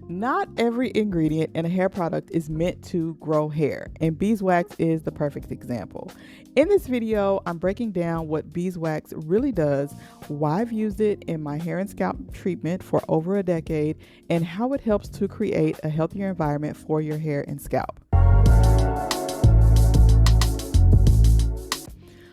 Not every ingredient in a hair product is meant to grow hair, and beeswax is the perfect example. In this video, I'm breaking down what beeswax really does, why I've used it in my hair and scalp treatment for over a decade, and how it helps to create a healthier environment for your hair and scalp.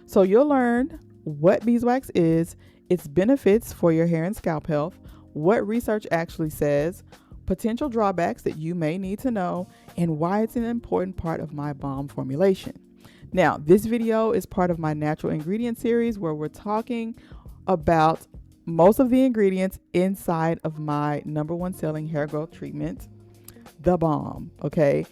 So you'll learn what beeswax is, its benefits for your hair and scalp health, what research actually says, potential drawbacks that you may need to know, and why it's an important part of my balm formulation. Now, this video is part of my natural ingredient series where we're talking about most of the ingredients inside of my #1 selling hair growth treatment, the balm, okay?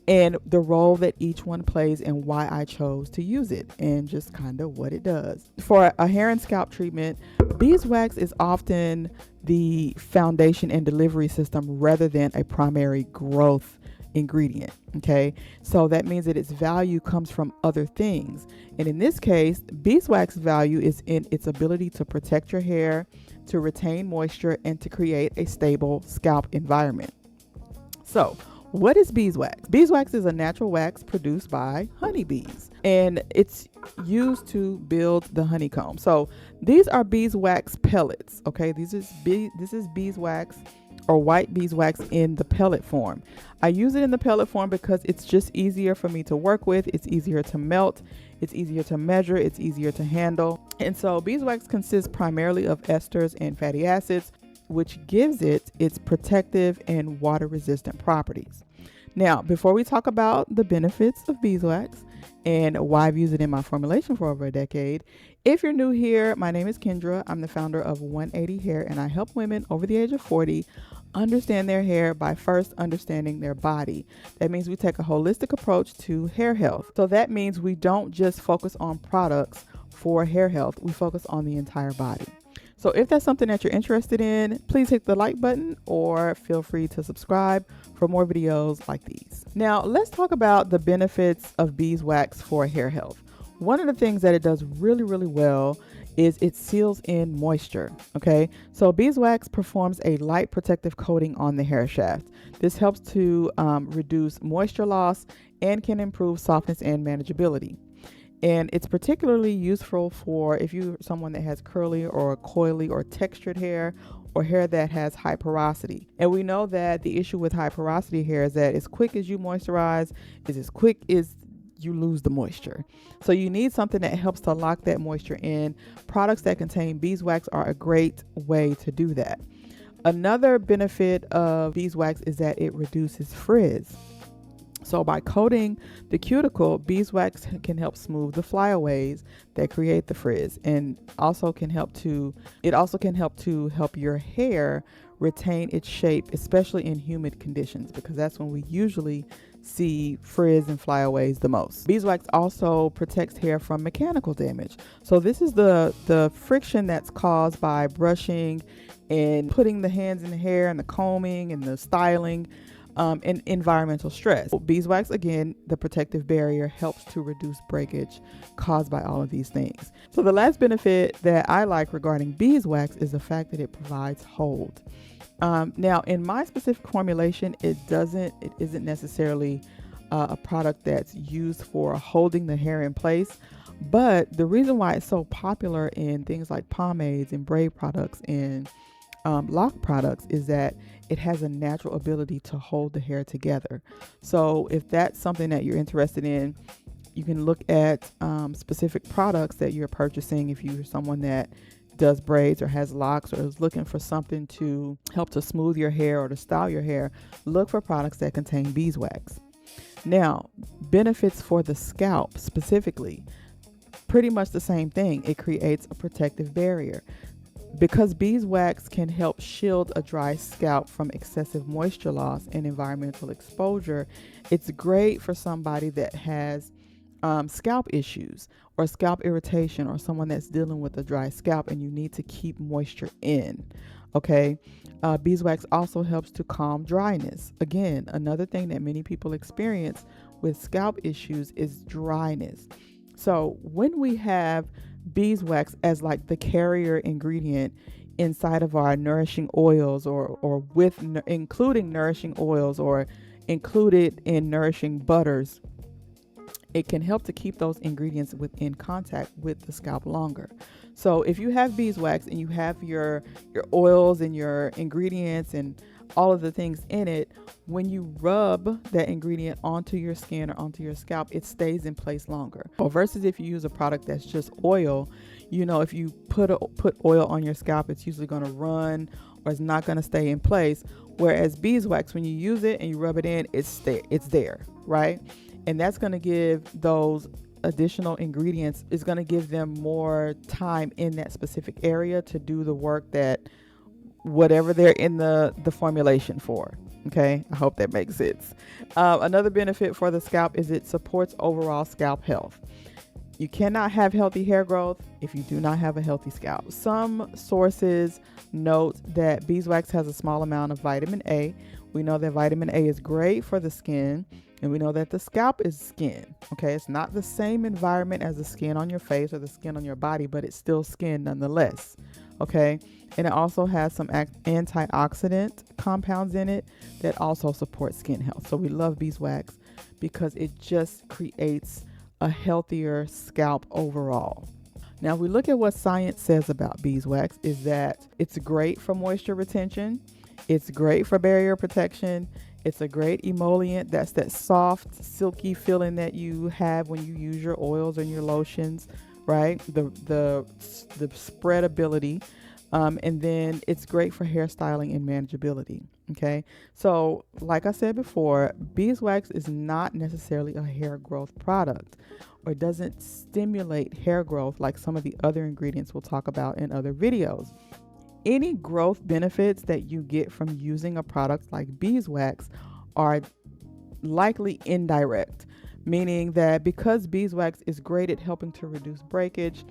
And the role that each one plays and why I chose to use it and just kind of what it does. For a hair and scalp treatment, beeswax is often the foundation and delivery system rather than a primary growth ingredient, okay? So that means that its value comes from other things. And in this case, beeswax value is in its ability to protect your hair, to retain moisture, and to create a stable scalp environment. So, what is beeswax? Beeswax is a natural wax produced by honeybees, and it's used to build the honeycomb. So these are beeswax pellets, okay? This is beeswax or white beeswax in the pellet form. I use it in the pellet form because it's just easier for me to work with. It's easier to melt. It's easier to measure. It's easier to handle. And so beeswax consists primarily of esters and fatty acids, which gives it its protective and water resistant properties. Now, before we talk about the benefits of beeswax and why I've used it in my formulation for over a decade, if you're new here, my name is Kendra. I'm the founder of 180 Hair, and I help women over the age of 40 understand their hair by first understanding their body. That means we take a holistic approach to hair health. So that means we don't just focus on products for hair health, we focus on the entire body. So if that's something that you're interested in, please hit the like button or feel free to subscribe for more videos like these. Now, let's talk about the benefits of beeswax for hair health. One of the things that it does really, really well is it seals in moisture, okay? So beeswax performs a light protective coating on the hair shaft. This helps to reduce moisture loss and can improve softness and manageability. And it's particularly useful for if you're someone that has curly or coily or textured hair or hair that has high porosity. And we know that the issue with high porosity hair is that as quick as you moisturize is as quick as you lose the moisture. So you need something that helps to lock that moisture in. Products that contain beeswax are a great way to do that. Another benefit of beeswax is that it reduces frizz. So by coating the cuticle, beeswax can help smooth the flyaways that create the frizz, and also can help to help your hair retain its shape, especially in humid conditions, because that's when we usually see frizz and flyaways the most. Beeswax also protects hair from mechanical damage. So this is the friction that's caused by brushing and putting the hands in the hair and the combing and the styling. And environmental stress. Beeswax, again, the protective barrier, helps to reduce breakage caused by all of these things. So the last benefit that I like regarding beeswax is the fact that it provides hold. Now, in my specific formulation, it isn't necessarily a product that's used for holding the hair in place. But the reason why it's so popular in things like pomades and braid products and lock products is that it has a natural ability to hold the hair together. So if that's something that you're interested in, you can look at specific products that you're purchasing. If you're someone that does braids or has locks or is looking for something to help to smooth your hair or to style your hair, look for products that contain beeswax. Now, benefits for the scalp specifically, pretty much the same thing. It creates a protective barrier. Because beeswax can help shield a dry scalp from excessive moisture loss and environmental exposure, it's great for somebody that has scalp issues or scalp irritation, or someone that's dealing with a dry scalp and you need to keep moisture in, okay? Beeswax also helps to calm dryness. Again, another thing that many people experience with scalp issues is dryness. So when we have beeswax as like the carrier ingredient inside of our nourishing oils, or with including nourishing oils, or included in nourishing butters, it can help to keep those ingredients within contact with the scalp longer. So if you have beeswax and you have your oils and your ingredients and all of the things in it, when you rub that ingredient onto your skin or onto your scalp, it stays in place longer. Well, versus if you use a product that's just oil, if you put oil on your scalp, it's usually going to run or it's not going to stay in place. Whereas beeswax, when you use it and you rub it in, it's there, right? And that's going to give those additional ingredients, is going to give them more time in that specific area to do the work that whatever they're in the formulation for. Okay, I hope that makes sense. Another benefit for the scalp is it supports overall scalp health. You cannot have healthy hair growth if you do not have a healthy scalp. Some sources note that beeswax has a small amount of vitamin A. We know that vitamin A is great for the skin, and we know that the scalp is skin. Okay, it's not the same environment as the skin on your face or the skin on your body, but it's still skin nonetheless. Okay, and it also has some antioxidant compounds in it that also support skin health. So we love beeswax because it just creates a healthier scalp overall. Now, if we look at what science says about beeswax, is that it's great for moisture retention, it's great for barrier protection, it's a great emollient. That's that soft, silky feeling that you have when you use your oils and your lotions, right? The spreadability. And then it's great for hairstyling and manageability. Okay, so like I said before, beeswax is not necessarily a hair growth product, or doesn't stimulate hair growth like some of the other ingredients we'll talk about in other videos. Any growth benefits that you get from using a product like beeswax are likely indirect, meaning that because beeswax is great at helping to reduce breakage,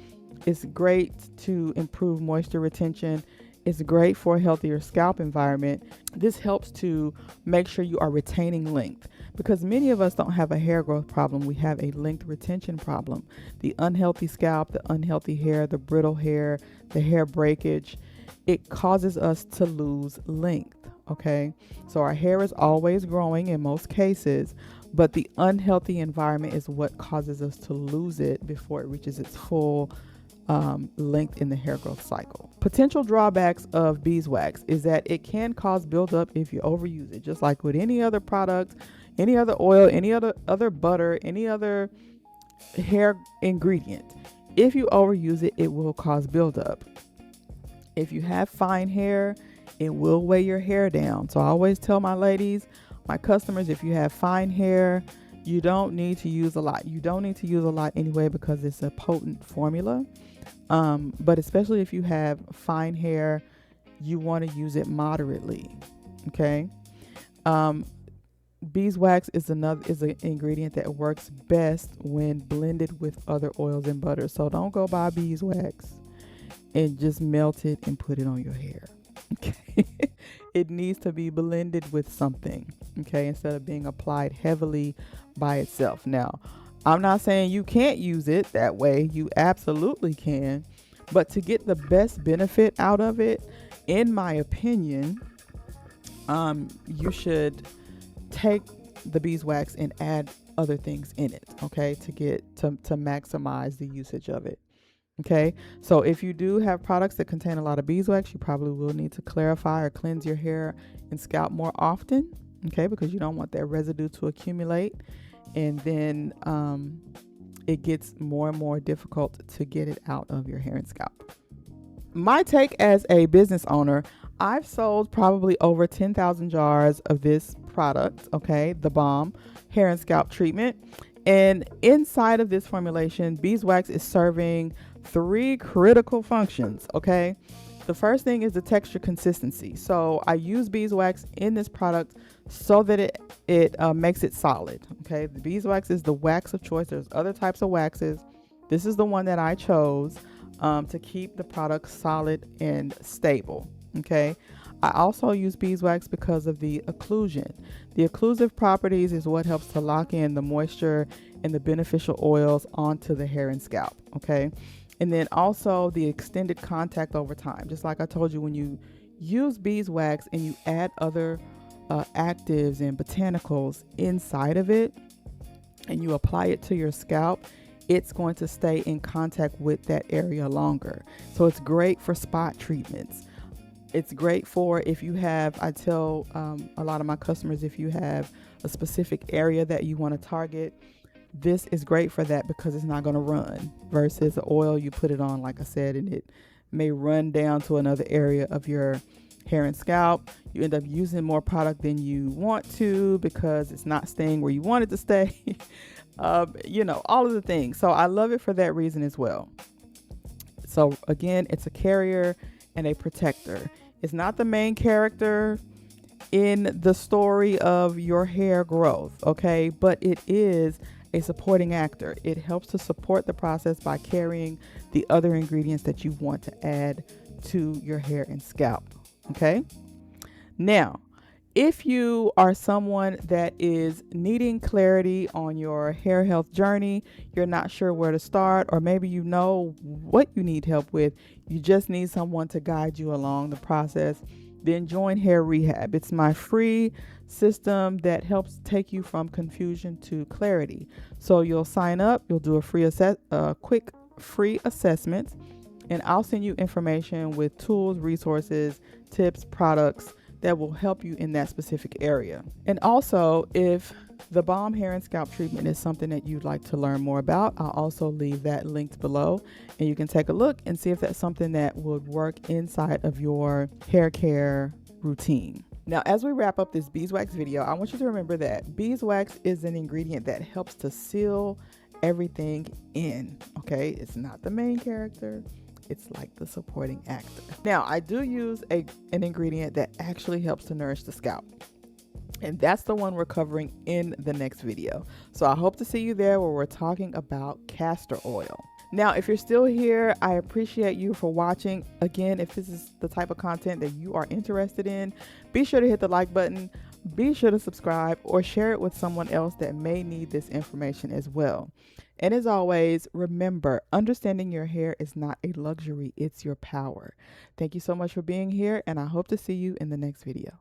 it's great to improve moisture retention, it's great for a healthier scalp environment. This helps to make sure you are retaining length, because many of us don't have a hair growth problem. We have a length retention problem. The unhealthy scalp, the unhealthy hair, the brittle hair, the hair breakage, it causes us to lose length. Okay, so our hair is always growing in most cases, but the unhealthy environment is what causes us to lose it before it reaches its full length in the hair growth cycle. Potential drawbacks of beeswax is that it can cause buildup if you overuse it, just like with any other product, any other oil, any other butter, any other hair ingredient. If you overuse it, it will cause buildup. If you have fine hair, it will weigh your hair down. So I always tell my ladies, my customers, if you have fine hair, you don't need to use a lot. You don't need to use a lot anyway, because it's a potent formula. But especially if you have fine hair, you want to use it moderately. Okay. Beeswax is an ingredient that works best when blended with other oils and butters. So don't go buy beeswax and just melt it and put it on your hair. Okay. It needs to be blended with something. Okay. Instead of being applied heavily by itself. Now, I'm not saying you can't use it that way. You absolutely can. But to get the best benefit out of it, in my opinion, you should take the beeswax and add other things in it, okay, to maximize the usage of it. Okay, so if you do have products that contain a lot of beeswax, you probably will need to clarify or cleanse your hair and scalp more often, okay, because you don't want that residue to accumulate, and then it gets more and more difficult to get it out of your hair and scalp. My take as a business owner, I've sold probably over 10,000 jars of this product, okay, the balm hair and scalp treatment. And inside of this formulation, beeswax is serving 3 critical functions, okay? The first thing is the texture consistency. So I use beeswax in this product so that it makes it solid, okay? The beeswax is the wax of choice. There's other types of waxes. This is the one that I chose to keep the product solid and stable, okay? I also use beeswax because of the occlusion. The occlusive properties is what helps to lock in the moisture and the beneficial oils onto the hair and scalp, okay? And then also the extended contact over time. Just like I told you, when you use beeswax and you add other actives and botanicals inside of it and you apply it to your scalp, it's going to stay in contact with that area longer. So it's great for spot treatments. It's great for if you have, I tell a lot of my customers, if you have a specific area that you want to target, this is great for that because it's not going to run versus the oil you put it on, like I said, and it may run down to another area of your hair and scalp. You end up using more product than you want to because it's not staying where you want it to stay. All of the things. So I love it for that reason as well. So again, it's a carrier and a protector. It's not the main character in the story of your hair growth, okay? But it is a supporting actor. It helps to support the process by carrying the other ingredients that you want to add to your hair and scalp, okay? Now, if you are someone that is needing clarity on your hair health journey, you're not sure where to start, or maybe you know what you need help with, you just need someone to guide you along the process, then join Hair Rehab. It's my free system that helps take you from confusion to clarity. So you'll sign up, you'll do a quick free assessment, and I'll send you information with tools, resources, tips, products that will help you in that specific area. And also, if the Balm hair and scalp treatment is something that you'd like to learn more about, I'll also leave that linked below, and you can take a look and see if that's something that would work inside of your hair care routine. Now, as we wrap up this beeswax video, I want you to remember that beeswax is an ingredient that helps to seal everything in, okay? It's not the main character. It's like the supporting actor. Now, I do use an ingredient that actually helps to nourish the scalp. And that's the one we're covering in the next video. So I hope to see you there where we're talking about castor oil. Now, if you're still here, I appreciate you for watching. Again, if this is the type of content that you are interested in, be sure to hit the like button, be sure to subscribe, or share it with someone else that may need this information as well. And as always, remember, understanding your hair is not a luxury, it's your power. Thank you so much for being here, and I hope to see you in the next video.